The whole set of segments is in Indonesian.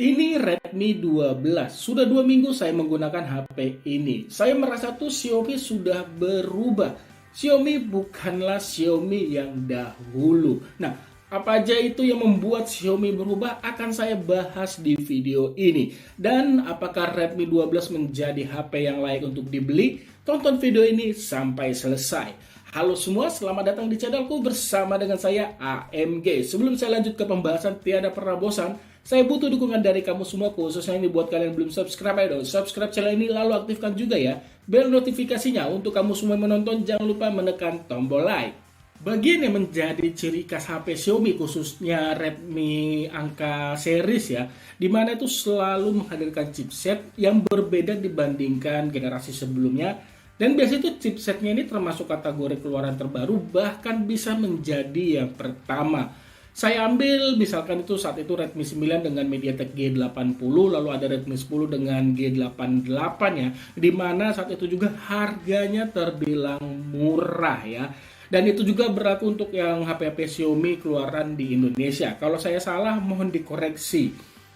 Ini Redmi 12. Sudah 2 minggu saya menggunakan HP ini. Saya merasa tuh Xiaomi sudah berubah. Xiaomi bukanlah Xiaomi yang dahulu. Nah, apa aja itu yang membuat Xiaomi berubah akan saya bahas di video ini. Dan apakah Redmi 12 menjadi HP yang layak untuk dibeli? Tonton video ini sampai selesai. Halo semua, selamat datang di channelku bersama dengan saya AMG. Sebelum saya lanjut ke pembahasan tiada pernah bosan, saya butuh dukungan dari kamu semua, khususnya ini buat kalian yang belum subscribe, ayo dong subscribe channel ini, lalu aktifkan juga ya bel notifikasinya. Untuk kamu semua yang menonton, jangan lupa menekan tombol like. Bagian yang menjadi ciri khas HP Xiaomi, khususnya Redmi angka series ya, dimana itu selalu menghadirkan chipset yang berbeda dibandingkan generasi sebelumnya. Dan biasanya itu chipsetnya ini termasuk kategori keluaran terbaru, bahkan bisa menjadi yang pertama. Saya ambil misalkan itu saat itu Redmi 9 dengan MediaTek G80, lalu ada Redmi 10 dengan G88 ya, dimana saat itu juga harganya terbilang murah ya. Dan itu juga berlaku untuk yang HP-HP Xiaomi keluaran di Indonesia. Kalau saya salah mohon dikoreksi.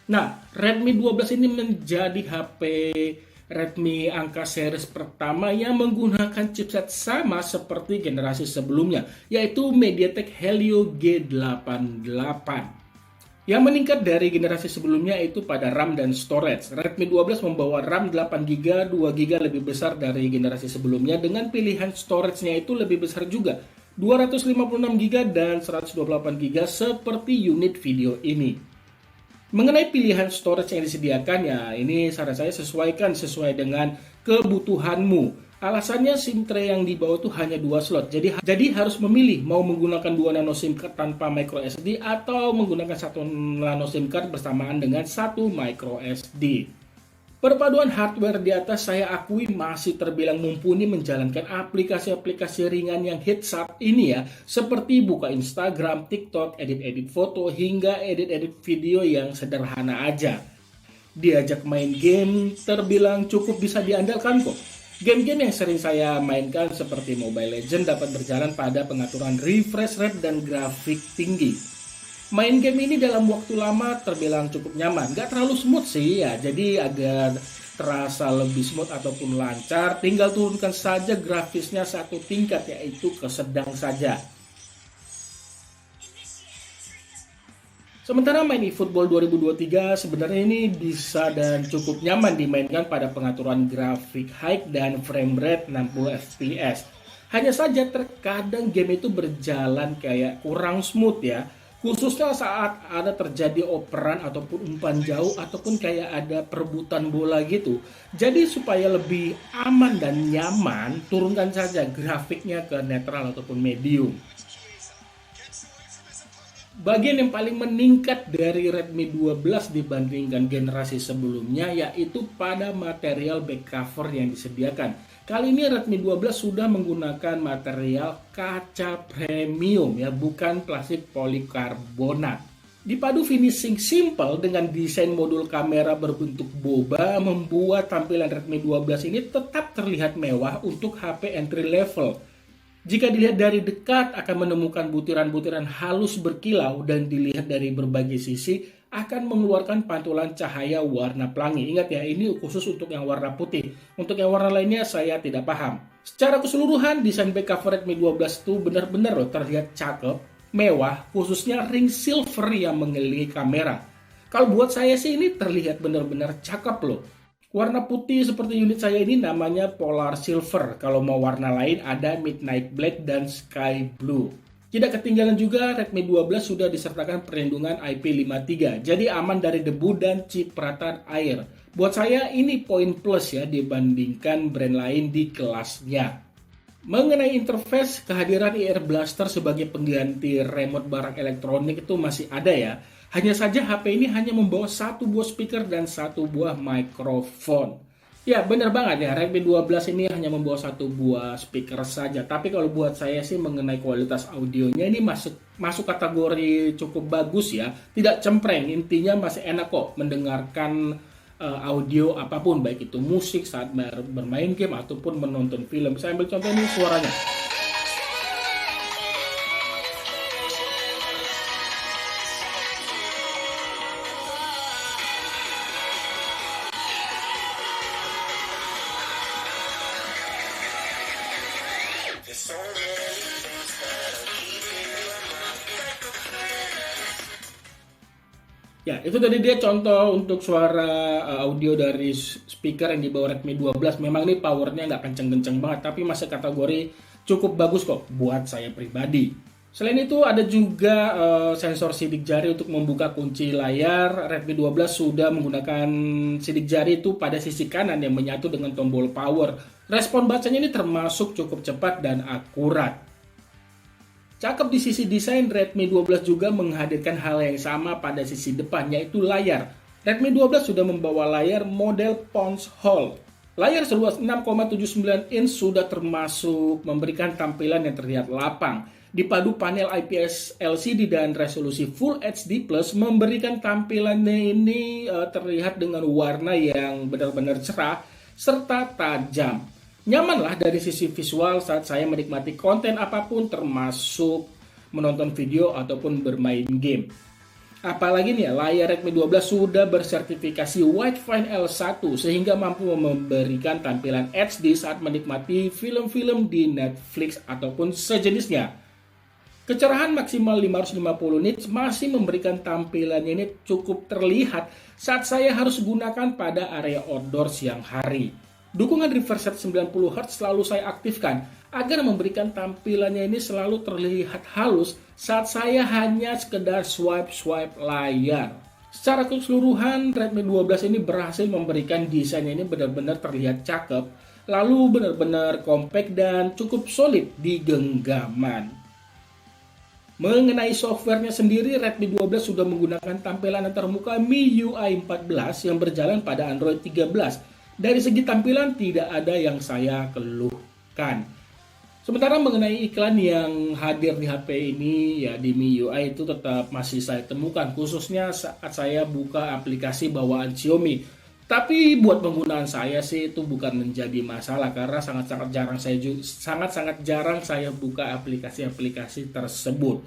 Nah, Redmi 12 ini menjadi HP Redmi angka series pertama yang menggunakan chipset sama seperti generasi sebelumnya, yaitu MediaTek Helio G88. Yang meningkat dari generasi sebelumnya itu pada RAM dan storage. Redmi 12 membawa RAM 8GB, 2GB lebih besar dari generasi sebelumnya, dengan pilihan storage-nya itu lebih besar juga, 256GB dan 128GB seperti unit video ini. Mengenai pilihan storage yang disediakan ya, ini saran saya sesuaikan sesuai dengan kebutuhanmu. Alasannya SIM tray yang dibawa itu hanya 2 slot. Jadi harus memilih mau menggunakan 2 nano SIM card tanpa micro SD atau menggunakan 1 nano SIM card bersamaan dengan 1 micro SD. Perpaduan hardware di atas saya akui masih terbilang mumpuni menjalankan aplikasi-aplikasi ringan yang hits saat ini ya, seperti buka Instagram, TikTok, edit-edit foto, hingga edit-edit video yang sederhana aja. Diajak main game terbilang cukup bisa diandalkan kok. Game-game yang sering saya mainkan seperti Mobile Legends dapat berjalan pada pengaturan refresh rate dan grafik tinggi. Main game ini dalam waktu lama terbilang cukup nyaman, gak terlalu smooth sih ya, jadi agar terasa lebih smooth ataupun lancar, tinggal turunkan saja grafisnya 1 tingkat, yaitu ke sedang saja. Sementara main eFootball 2023 sebenarnya ini bisa dan cukup nyaman dimainkan pada pengaturan grafik high dan frame rate 60 fps. Hanya saja terkadang game itu berjalan kayak kurang smooth ya, khususnya saat ada terjadi operan ataupun umpan jauh ataupun kayak ada perebutan bola gitu. Jadi supaya lebih aman dan nyaman, turunkan saja grafiknya ke netral ataupun medium. Bagian yang paling meningkat dari Redmi 12 dibandingkan generasi sebelumnya yaitu pada material back cover yang disediakan. Kali ini Redmi 12 sudah menggunakan material kaca premium ya, bukan plastik polikarbonat. Dipadu finishing simple dengan desain modul kamera berbentuk boba membuat tampilan Redmi 12 ini tetap terlihat mewah untuk HP entry level. Jika dilihat dari dekat akan menemukan butiran-butiran halus berkilau, dan dilihat dari berbagai sisi akan mengeluarkan pantulan cahaya warna pelangi. Ingat ya, ini khusus untuk yang warna putih. Untuk yang warna lainnya saya tidak paham. Secara keseluruhan desain back cover Redmi 12 itu benar-benar loh terlihat cakep, mewah, khususnya ring silver yang mengelilingi kamera. Kalau buat saya sih ini terlihat benar-benar cakep loh. Warna putih seperti unit saya ini namanya Polar Silver. Kalau mau warna lain ada Midnight Black dan Sky Blue. Tidak ketinggalan juga Redmi 12 sudah disertakan perlindungan IP53. Jadi aman dari debu dan cipratan air. Buat saya ini poin plus ya dibandingkan brand lain di kelasnya. Mengenai interface, kehadiran Air Blaster sebagai pengganti remote barang elektronik itu masih ada ya. Hanya saja HP ini hanya membawa 1 buah speaker dan 1 buah mikrofon. Ya benar banget ya, Redmi 12 ini hanya membawa 1 buah speaker saja. Tapi kalau buat saya sih mengenai kualitas audionya ini masuk kategori cukup bagus ya. Tidak cempreng, intinya masih enak kok mendengarkan audio apapun, baik itu musik saat bermain game ataupun menonton film. Saya ambil contoh ini suaranya. Ya, itu tadi dia contoh untuk suara audio dari speaker yang di bawah Redmi 12. Memang nih powernya nggak kenceng-kenceng banget, tapi masih kategori cukup bagus kok buat saya pribadi. Selain itu ada juga sensor sidik jari untuk membuka kunci layar. Redmi 12 sudah menggunakan sidik jari itu pada sisi kanan yang menyatu dengan tombol power. Respon bacanya ini termasuk cukup cepat dan akurat. Cakep di sisi desain, Redmi 12 juga menghadirkan hal yang sama pada sisi depan, yaitu layar. Redmi 12 sudah membawa layar model Punch Hole. Layar seluas 6,79 inch sudah termasuk memberikan tampilan yang terlihat lapang. Dipadu panel IPS LCD dan resolusi Full HD Plus memberikan tampilannya ini terlihat dengan warna yang benar-benar cerah serta tajam. Nyamanlah dari sisi visual saat saya menikmati konten apapun termasuk menonton video ataupun bermain game. Apalagi nih ya, layar Redmi 12 sudah bersertifikasi Widefine L1 sehingga mampu memberikan tampilan HD saat menikmati film-film di Netflix ataupun sejenisnya. Kecerahan maksimal 550 nits masih memberikan tampilannya ini cukup terlihat saat saya harus gunakan pada area outdoor siang hari. Dukungan refresh rate 90Hz selalu saya aktifkan agar memberikan tampilannya ini selalu terlihat halus saat saya hanya sekedar swipe layar. Secara keseluruhan, Redmi 12 ini berhasil memberikan desainnya ini benar-benar terlihat cakep, lalu benar-benar compact dan cukup solid di genggaman. Mengenai softwarenya sendiri, Redmi 12 sudah menggunakan tampilan termuka MIUI 14 yang berjalan pada Android 13. Dari segi tampilan tidak ada yang saya keluhkan. Sementara mengenai iklan yang hadir di HP ini ya di MIUI itu tetap masih saya temukan, khususnya saat saya buka aplikasi bawaan Xiaomi. Tapi buat penggunaan saya sih itu bukan menjadi masalah karena sangat-sangat jarang saya buka aplikasi-aplikasi tersebut.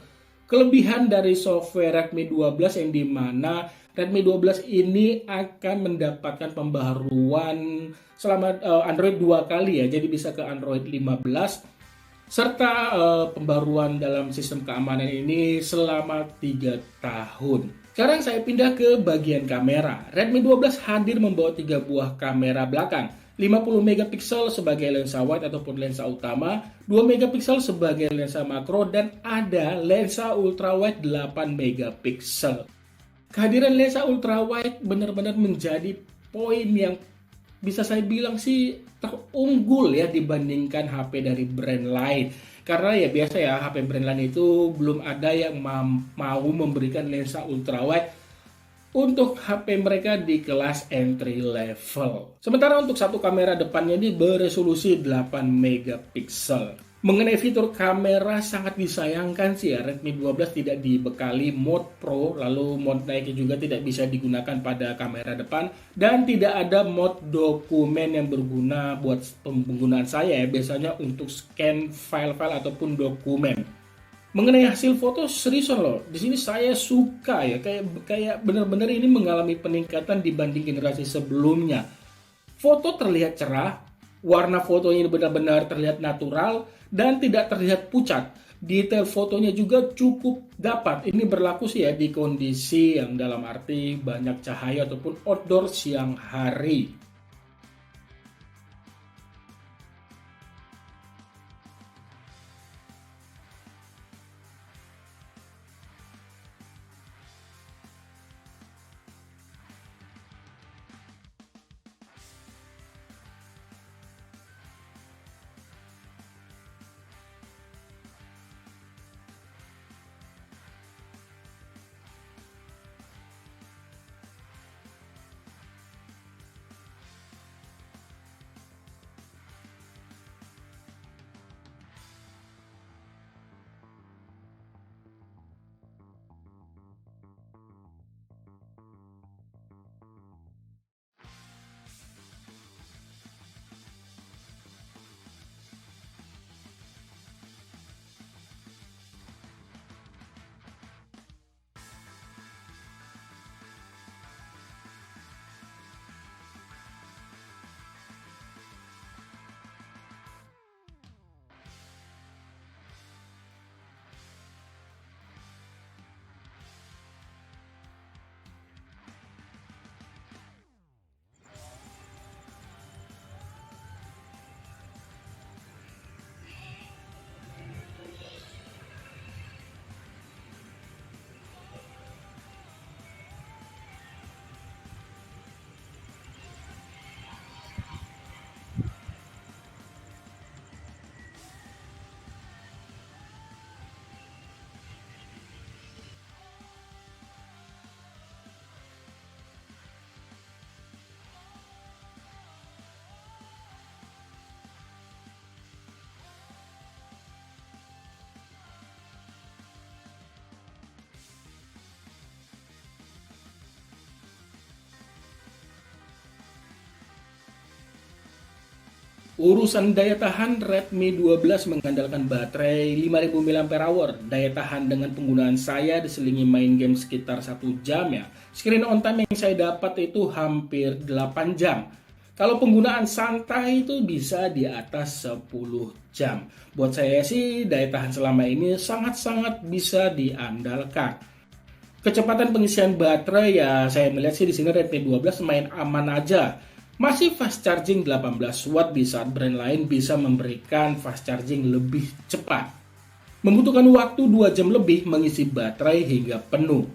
Kelebihan dari software Redmi 12 yang dimana Redmi 12 ini akan mendapatkan pembaharuan selama Android 2 kali ya, jadi bisa ke Android 15 serta pembaruan dalam sistem keamanan ini selama 3 tahun. Sekarang saya pindah ke bagian kamera. Redmi 12 hadir membawa 3 buah kamera belakang. 50 megapiksel sebagai lensa wide ataupun lensa utama, 2 megapiksel sebagai lensa makro, dan ada lensa ultrawide 8 megapiksel. Kehadiran lensa ultrawide benar-benar menjadi poin yang bisa saya bilang sih terunggul ya dibandingkan HP dari brand lain. Karena ya biasa ya HP brand lain itu belum ada yang mau memberikan lensa ultrawide untuk HP mereka di kelas entry level. Sementara untuk satu kamera depannya ini beresolusi 8 megapiksel. Mengenai fitur kamera sangat disayangkan sih ya, Redmi 12 tidak dibekali mode Pro, lalu mode naiknya juga tidak bisa digunakan pada kamera depan, dan tidak ada mode dokumen yang berguna buat penggunaan saya ya, biasanya untuk scan file-file ataupun dokumen. Mengenai hasil foto seriusan loh, di sini saya suka ya, kayak benar-benar ini mengalami peningkatan dibanding generasi sebelumnya. Foto terlihat cerah, warna fotonya ini benar-benar terlihat natural dan tidak terlihat pucat. Detail fotonya juga cukup dapat. Ini berlaku sih ya di kondisi yang dalam arti banyak cahaya ataupun outdoor siang hari. Urusan daya tahan, Redmi 12 mengandalkan baterai 5000 mAh. Daya tahan dengan penggunaan saya diselingi main game sekitar 1 jam ya. Screen on time yang saya dapat itu hampir 8 jam. Kalau penggunaan santai itu bisa di atas 10 jam. Buat saya sih daya tahan selama ini sangat-sangat bisa diandalkan. Kecepatan pengisian baterai ya saya melihat sih di sini Redmi 12 main aman aja. Masih fast charging 18 watt di saat brand lain bisa memberikan fast charging lebih cepat. Membutuhkan waktu 2 jam lebih mengisi baterai hingga penuh.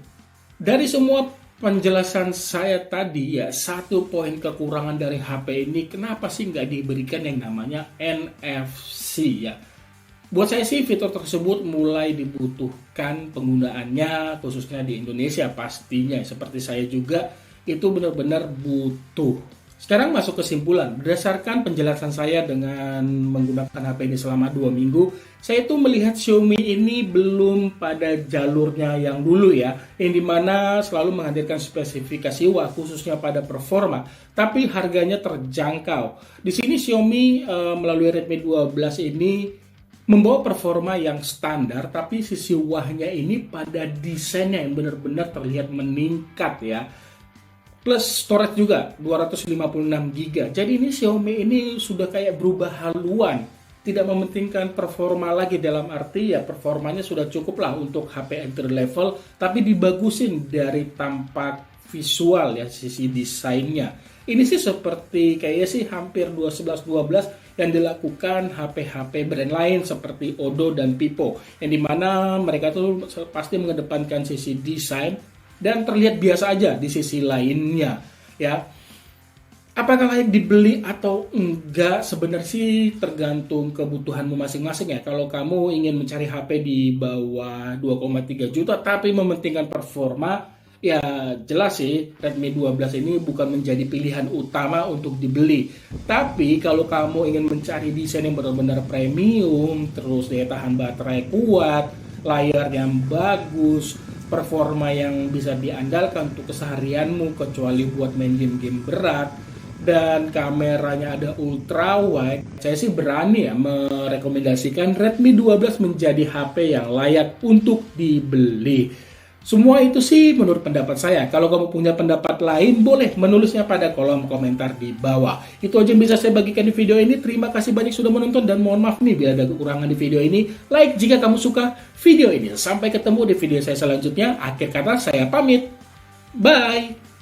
Dari semua penjelasan saya tadi ya, satu poin kekurangan dari HP ini kenapa sih nggak diberikan yang namanya NFC ya. Buat saya sih fitur tersebut mulai dibutuhkan penggunaannya khususnya di Indonesia pastinya. Seperti saya juga itu benar-benar butuh. Sekarang masuk kesimpulan, berdasarkan penjelasan saya dengan menggunakan HP ini selama 2 minggu, saya tuh melihat Xiaomi ini belum pada jalurnya yang dulu ya, yang dimana selalu menghadirkan spesifikasi wah khususnya pada performa, tapi harganya terjangkau. Di sini Xiaomi melalui Redmi 12 ini membawa performa yang standar, tapi sisi wahnya ini pada desainnya yang benar-benar terlihat meningkat ya. Plus storage juga 256 GB. Jadi ini Xiaomi ini sudah kayak berubah haluan. Tidak mementingkan performa lagi dalam arti ya performanya sudah cukup lah untuk HP entry level. Tapi dibagusin dari tampak visual ya sisi desainnya. Ini sih seperti kayaknya sih hampir 11-12 yang dilakukan HP-HP brand lain seperti Odoo dan Vivo. Yang dimana mereka tuh pasti mengedepankan sisi desain dan terlihat biasa aja di sisi lainnya ya. Apakah layak dibeli atau enggak sebenarnya sih tergantung kebutuhanmu masing-masing ya. Kalau kamu ingin mencari HP di bawah 2,3 juta tapi mementingkan performa, ya jelas sih Redmi 12 ini bukan menjadi pilihan utama untuk dibeli. Tapi kalau kamu ingin mencari desain yang benar-benar premium, terus daya tahan baterai kuat, layar yang bagus, performa yang bisa diandalkan untuk keseharianmu kecuali buat main game-game berat, dan kameranya ada ultra wide, saya sih berani ya merekomendasikan Redmi 12 menjadi HP yang layak untuk dibeli. Semua itu sih menurut pendapat saya. Kalau kamu punya pendapat lain, boleh menulisnya pada kolom komentar di bawah. Itu aja yang bisa saya bagikan di video ini. Terima kasih banyak sudah menonton dan mohon maaf nih bila ada kekurangan di video ini. Like jika kamu suka video ini. Sampai ketemu di video saya selanjutnya. Akhir kata saya pamit. Bye!